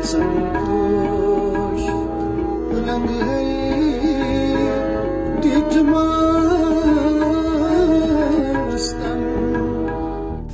संतोष रंग है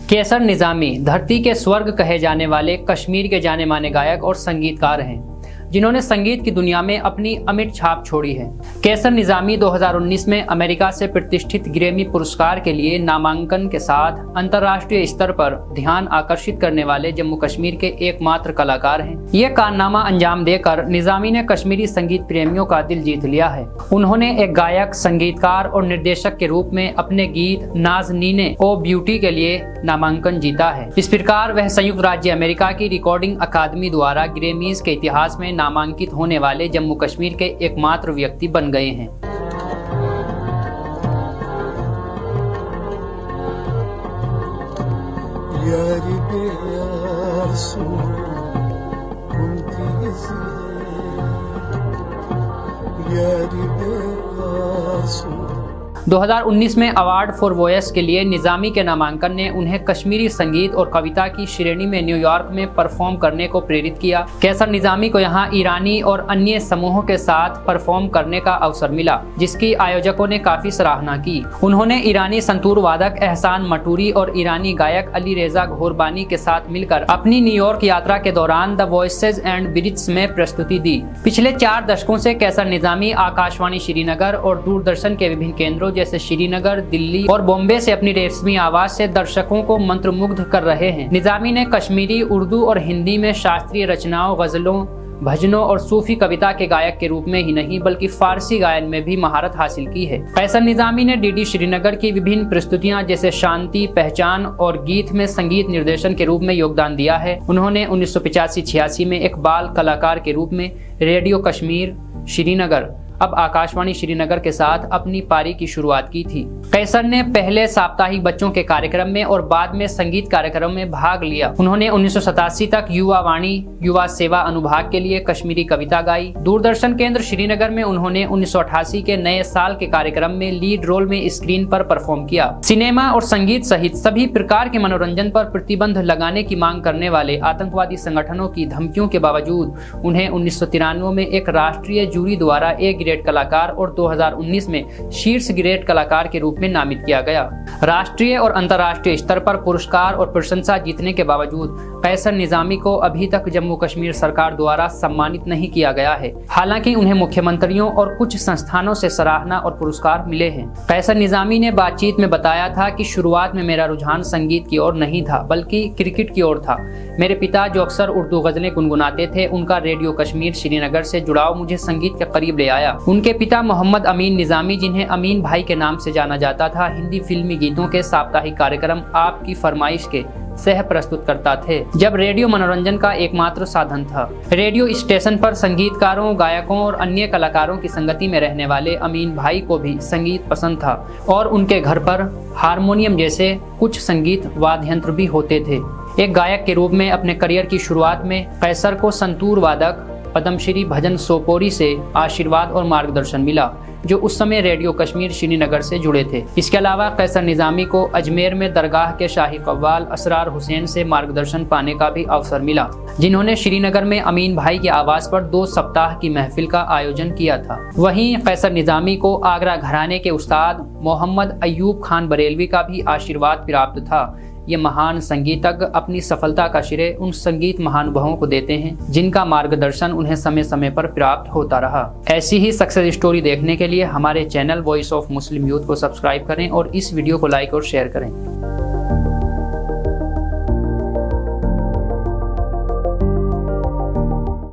कैसर निजामी धरती के स्वर्ग कहे जाने वाले कश्मीर के जाने माने गायक और संगीतकार हैं, जिन्होंने संगीत की दुनिया में अपनी अमिट छाप छोड़ी है। कैसर निजामी 2019 में अमेरिका से प्रतिष्ठित ग्रैमी पुरस्कार के लिए नामांकन के साथ अंतर्राष्ट्रीय स्तर पर ध्यान आकर्षित करने वाले जम्मू कश्मीर के एकमात्र कलाकार हैं। ये कारनामा अंजाम देकर निजामी ने कश्मीरी संगीत प्रेमियों का दिल जीत लिया है। उन्होंने एक गायक, संगीतकार और निर्देशक के रूप में अपने गीत नाज़नीने ओ ब्यूटी के लिए नामांकन जीता है। इस प्रकार वह संयुक्त राज्य अमेरिका की रिकॉर्डिंग अकादमी द्वारा ग्रैमीज के इतिहास में नामांकित होने वाले जम्मू कश्मीर के एकमात्र व्यक्ति बन गए हैं। यारी बेआसू यारी बेआसू 2019 में अवार्ड फॉर वॉयस के लिए निजामी के नामांकन ने उन्हें कश्मीरी संगीत और कविता की श्रेणी में न्यूयॉर्क में परफॉर्म करने को प्रेरित किया। कैसर निजामी को यहाँ ईरानी और अन्य समूहों के साथ परफॉर्म करने का अवसर मिला, जिसकी आयोजकों ने काफी सराहना की। उन्होंने ईरानी संतूर वादक एहसान मटूरी और ईरानी गायक अली रेजा घोरबानी के साथ मिलकर अपनी न्यूयॉर्क यात्रा के दौरान द वॉइसेज एंड ब्रिड्स में प्रस्तुति दी। पिछले 4 दशकों से कैसर निजामी आकाशवाणी श्रीनगर और दूरदर्शन के विभिन्न केंद्रों जैसे श्रीनगर, दिल्ली और बॉम्बे से अपनी रेशमी आवाज से दर्शकों को मंत्रमुग्ध कर रहे हैं। निजामी ने कश्मीरी, उर्दू और हिंदी में शास्त्रीय रचनाओं, गजलों, भजनों और सूफी कविता के गायक के रूप में ही नहीं बल्कि फारसी गायन में भी महारत हासिल की है। कैसर निजामी ने डीडी श्रीनगर की विभिन्न प्रस्तुतियां जैसे शांति, पहचान और गीत में संगीत निर्देशन के रूप में योगदान दिया है। उन्होंने 1985-86 में एक बाल कलाकार के रूप में रेडियो कश्मीर श्रीनगर, अब आकाशवाणी श्रीनगर के साथ अपनी पारी की शुरुआत की थी। कैसर ने पहले साप्ताहिक बच्चों के कार्यक्रम में और बाद में संगीत कार्यक्रम में भाग लिया। उन्होंने 1987 तक युवा वाणी, युवा सेवा अनुभाग के लिए कश्मीरी कविता गाई। दूरदर्शन केंद्र श्रीनगर में उन्होंने 1988 के नए साल के कार्यक्रम में लीड रोल में स्क्रीन पर परफॉर्म किया। सिनेमा और संगीत सहित सभी प्रकार के मनोरंजन पर प्रतिबंध लगाने की मांग करने वाले आतंकवादी संगठनों की धमकियों के बावजूद उन्हें 1993 में एक राष्ट्रीय जूरी द्वारा एक ग्रेड कलाकार और 2019 में शीर्ष ग्रेड कलाकार के रूप में नामित किया गया। राष्ट्रीय और अंतर्राष्ट्रीय स्तर पर पुरस्कार और प्रशंसा जीतने के बावजूद कैसर निजामी को अभी तक जम्मू कश्मीर सरकार द्वारा सम्मानित नहीं किया गया है। हालांकि उन्हें मुख्यमंत्रियों और कुछ संस्थानों से सराहना और पुरस्कार मिले हैं। कैसर निजामी ने बातचीत में बताया था कि शुरुआत में मेरा रुझान संगीत की ओर नहीं था बल्कि क्रिकेट की ओर था। मेरे पिता जो अक्सर उर्दू गजलें गुनगुनाते थे, उनका रेडियो कश्मीर श्रीनगर से जुड़ाव मुझे संगीत के करीब ले आया। उनके पिता मोहम्मद अमीन निजामी, जिन्हें अमीन भाई के नाम से जाना जाता था, हिंदी फिल्मी गीतों के साप्ताहिक कार्यक्रम आपकी फरमाइश के सह प्रस्तुत करता थे, जब रेडियो मनोरंजन का एकमात्र साधन था। रेडियो स्टेशन पर संगीतकारों, गायकों और अन्य कलाकारों की संगति में रहने वाले अमीन भाई को भी संगीत पसंद था और उनके घर पर हारमोनियम जैसे कुछ संगीत वाद्य यंत्र भी होते थे। एक गायक के रूप में अपने करियर की शुरुआत में कैसर को संतूर वादक पद्मश्री भजन सोपोरी से आशीर्वाद और मार्गदर्शन मिला, जो उस समय रेडियो कश्मीर श्रीनगर से जुड़े थे। इसके अलावा कैसर निजामी को अजमेर में दरगाह के शाही कव्वाल असरार हुसैन से मार्गदर्शन पाने का भी अवसर मिला, जिन्होंने श्रीनगर में अमीन भाई के आवास पर 2 सप्ताह की महफिल का आयोजन किया था। वहीं कैसर निजामी को आगरा घराने के उस्ताद मोहम्मद अयूब खान बरेलवी का भी आशीर्वाद प्राप्त था। ये महान संगीतज्ञ अपनी सफलता का श्रेय उन संगीत महानुभावों को देते हैं जिनका मार्गदर्शन उन्हें समय समय पर प्राप्त होता रहा। ऐसी ही सक्सेस स्टोरी देखने के लिए हमारे channel voice of Muslim youth को सब्सक्राइब करें और इस वीडियो को लाइक और शेयर करें।